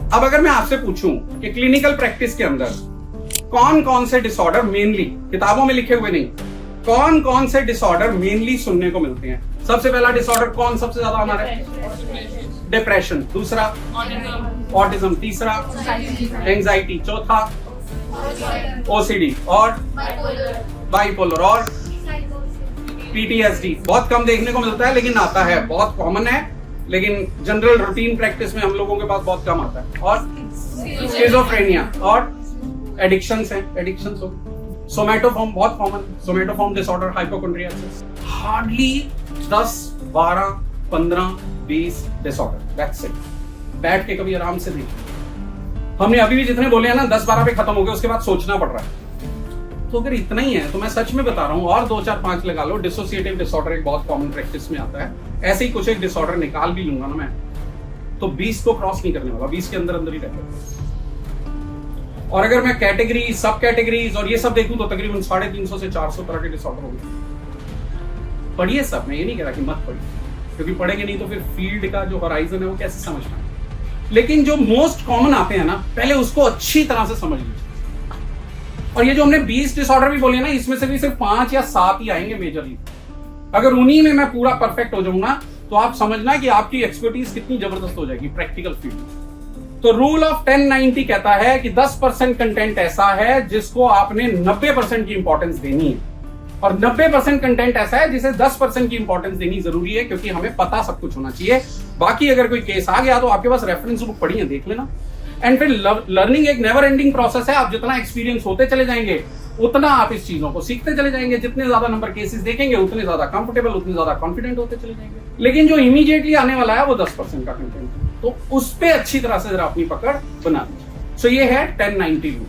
अब अगर मैं आपसे पूछूं कि क्लिनिकल प्रैक्टिस के अंदर कौन कौन से डिसऑर्डर मेनली, किताबों में लिखे हुए नहीं, कौन कौन से डिसऑर्डर मेनली सुनने को मिलते हैं? सबसे पहला डिसऑर्डर कौन सबसे ज्यादा हमारे? डिप्रेशन। दूसरा ऑटिज्म। तीसरा एंजाइटी। चौथा ओसीडी और बाइपोलर और पीटीएसडी। बहुत कम देखने को मिलता है लेकिन आता है, बहुत कॉमन है, लेकिन जनरल रूटीन प्रैक्टिस में हम लोगों के पास बहुत कम आता है। और स्किज़ोफ्रेनिया और एडिक्शंस हैं, एडिक्शंस हो। सोमैटोफॉर्म बहुत common, somatoform disorder, hypochondriasis. Hardly 10, 12, 15, 20 disorder, that's it. बैठ के कभी आराम से देखिए। हमने अभी भी जितने बोले हैं ना 10-12 पे खत्म हो गए, उसके बाद सोचना पड़ रहा है। तो अगर इतना ही है तो मैं सच में बता रहा हूं, और 2, 4, 5 लगा लो। डिसोसिएटिव डिसऑर्डर एक बहुत कॉमन प्रैक्टिस में आता है, ऐसे ही कुछ एक डिसऑर्डर निकाल भी लूंगा ना मैं, तो 20 को क्रॉस नहीं करने वाला, 20 के अंदर अंदर ही रहता। और अगर मैं कैटेगरी, सब कैटेगरीज और ये सब देखूं तो तकरीबन 350 से 400 तरह के डिसऑर्डर होंगे। पढ़िए सब, मैं ये नहीं कह रहा कि मत पढ़िए, क्योंकि पढ़ेंगे नहीं तो फिर फील्ड का जो होराइजन है वो कैसे समझना। लेकिन जो मोस्ट कॉमन आते हैं ना, पहले उसको अच्छी तरह से समझ लीजिए। और ये जो हमने 20 डिसऑर्डर भी बोले ना, इसमें से भी सिर्फ 5 या 7 ही आएंगे मेजरली। अगर उन्हीं में मैं पूरा परफेक्ट हो जाऊंगा तो आप समझना कि आपकी एक्सपर्टीज कितनी जबरदस्त हो जाएगी प्रैक्टिकल फील्ड। तो रूल ऑफ 10-90 कहता है कि 10% कंटेंट ऐसा है जिसको आपने 90% की इंपॉर्टेंस देनी है, और 90% कंटेंट ऐसा है जिसे 10% की इंपॉर्टेंस देनी जरूरी है, क्योंकि हमें पता सब कुछ होना चाहिए। बाकी अगर कोई केस आ गया तो आपके पास रेफरेंस बुक पढ़ी है, देख लेना। एंड फिर लर्निंग एक नेवर एंडिंग प्रोसेस है। आप जितना एक्सपीरियंस होते चले जाएंगे उतना आप इस चीजों को सीखते चले जाएंगे। जितने ज्यादा नंबर केसेस देखेंगे उतने ज्यादा कंफर्टेबल, उतने ज्यादा कॉन्फिडेंट होते चले जाएंगे। लेकिन जो इमीडिएटली आने वाला है वो 10% का कंटेंट है, तो उस पर अच्छी तरह से जरा अपनी पकड़ बना लीजिए। सो ये है 10-90 रूल।